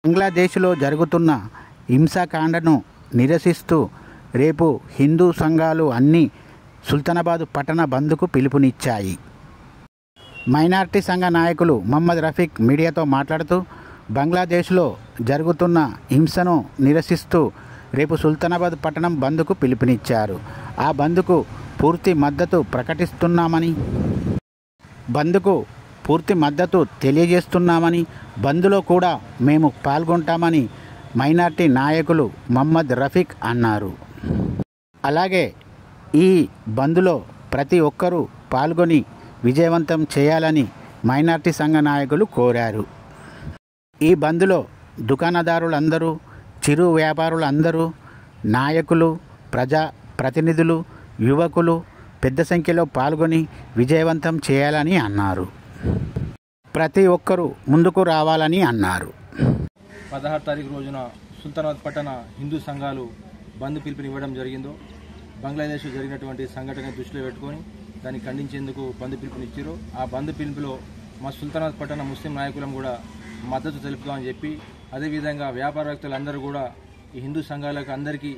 బంగ్లాదేశ్లో జరుగుతున్న హింసాకాండను నిరసిస్తూ రేపు హిందూ సంఘాలు అన్నీ సుల్తానాబాద్ పట్టణ బంద్కు పిలుపునిచ్చాయి. మైనారిటీ సంఘ నాయకులు మహమ్మద్ రఫీక్ మీడియాతో మాట్లాడుతూ బంగ్లాదేశ్లో జరుగుతున్న హింసను నిరసిస్తూ రేపు సుల్తానాబాద్ పట్టణం బంద్కు పిలుపునిచ్చారు. ఆ బంద్కు పూర్తి మద్దతు ప్రకటిస్తున్నామని, బంద్కు పూర్తి మద్దతు తెలియజేస్తున్నామని, బంద్లో కూడా మేము పాల్గొంటామని మైనార్టీ నాయకులు మహమ్మద్ రఫీక్ అన్నారు. అలాగే ఈ బంద్లో ప్రతి ఒక్కరూ పాల్గొని విజయవంతం చేయాలని మైనార్టీ సంఘ నాయకులు కోరారు. ఈ బంద్లో దుకాణదారులందరూ, చిరు వ్యాపారులందరూ, నాయకులు, ప్రజా ప్రతినిధులు, యువకులు పెద్ద సంఖ్యలో పాల్గొని విజయవంతం చేయాలని అన్నారు. ప్రతి ఒక్కరూ ముందుకు రావాలని అన్నారు. 16 తారీఖు రోజున సుల్తానాబాద్ పట్టణ హిందూ సంఘాలు బంద్ పిలుపునివ్వడం జరిగిందో, బంగ్లాదేశ్లో జరిగినటువంటి సంఘటన దృష్టిలో పెట్టుకొని దాన్ని ఖండించేందుకు బంద్ పిలుపునిచ్చారు. ఆ బంద్ పిలుపులో మా సుల్తానాబాద్ పట్టణ ముస్లిం నాయకులం కూడా మద్దతు తెలుపుతామని చెప్పి, అదేవిధంగా వ్యాపారవేత్తలందరూ కూడా ఈ హిందూ సంఘాలకు అందరికీ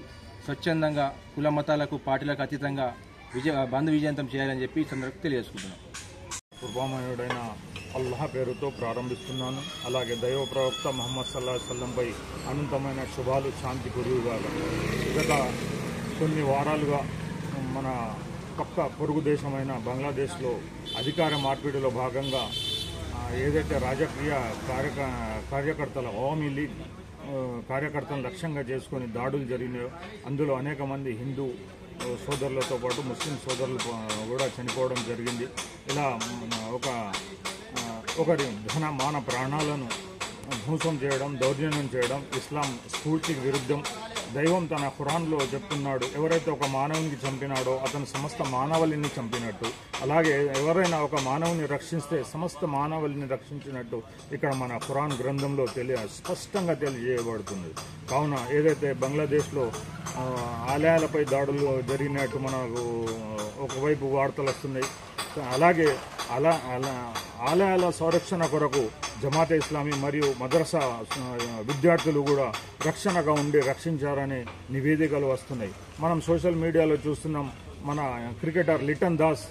స్వచ్ఛందంగా కుల మతాలకు పార్టీలకు అతీతంగా బంద్ విజయవంతం చేయాలని చెప్పి ఈ సందర్భంగా తెలియజేసుకుంటున్నాం. కృపామయుడైన అల్లాహ్ పేరుతో ప్రారంభిస్తున్నాను. అలాగే దైవ ప్రవక్త ముహమ్మద్ సల్లల్లాహు అలైహి వసల్లంపై అనంతమైన శుభాలు, శాంతి కురియుగాక. గత కొన్ని వారాలుగా మన పక్క పొరుగు దేశమైన బంగ్లాదేశ్లో అధికార మార్పిడిలో భాగంగా ఏదైతే రాజకీయ కార్యకర్తల అవామీ లీగ్ కార్యకర్తలను లక్ష్యంగా చేసుకొని దాడులు జరిగినాయో అందులో అనేక మంది హిందూ సోదరులతో పాటు ముస్లిం సోదరులు కూడా చనిపోవడం జరిగింది. ఇలా ఒకరి ధన మాన ప్రాణాలను ధ్వంసం చేయడం, దౌర్జన్యం చేయడం ఇస్లాం స్ఫూర్తికి విరుద్ధం. దైవం తన ఖురాన్లో చెప్తున్నాడు, ఎవరైతే ఒక మానవునికి చంపినాడో అతను సమస్త మానవాళిని చంపినట్టు, అలాగే ఎవరైనా ఒక మానవుని రక్షిస్తే సమస్త మానవాళిని రక్షించినట్టు ఇక్కడ మన ఖురాన్ గ్రంథంలో స్పష్టంగా తెలియజేయబడుతుంది. కావున ఏదైతే బంగ్లాదేశ్లో ఆలయాలపై దాడులు జరిగినట్టు మనకు ఒకవైపు వార్తలు వస్తున్నాయి, అలాగే ఆలయాల సంరక్షణ కొరకు జమాతే ఇస్లామీ మరియు మద్రసా విద్యార్థులు కూడా రక్షణగా ఉండి రక్షించారనే నివేదికలు వస్తున్నాయి. మనం సోషల్ మీడియాలో చూస్తున్నాం, మన క్రికెటర్ లిటన్ దాస్,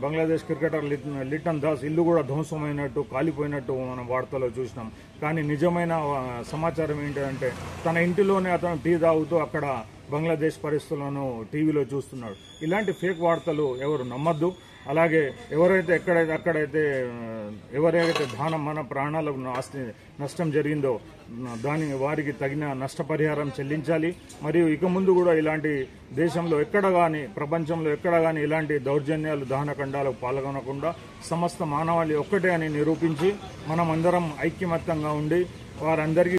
బంగ్లాదేశ్ క్రికెటర్ లిటన్ దాస్ ఇల్లు కూడా ధ్వంసమైనట్టు, కాలిపోయినట్టు మనం వార్తలో చూసినాం. కానీ నిజమైన సమాచారం ఏంటంటే తన ఇంటిలోనే అతను టీ తాగుతూ అక్కడ బంగ్లాదేశ్ పరిస్థితులను టీవీలో చూస్తున్నాడు. ఇలాంటి ఫేక్ వార్తలు ఎవరు నమ్మద్దు. అలాగే ఎవరైతే మన ప్రాణాలకు ఆస్తి నష్టం జరిగిందో వారికి తగిన నష్టపరిహారం చెల్లించాలి. మరియు ఇక ముందు కూడా ఇలాంటి దేశంలో ఎక్కడ కానీ, ప్రపంచంలో ఎక్కడ కానీ ఇలాంటి దౌర్జన్యాలు, దహనకండాలకు పాల్గొనకుండా సమస్త మానవాళి ఒక్కటే అని నిరూపించి మనమందరం ఐక్యమత్యంగా ఉండి వారందరికీ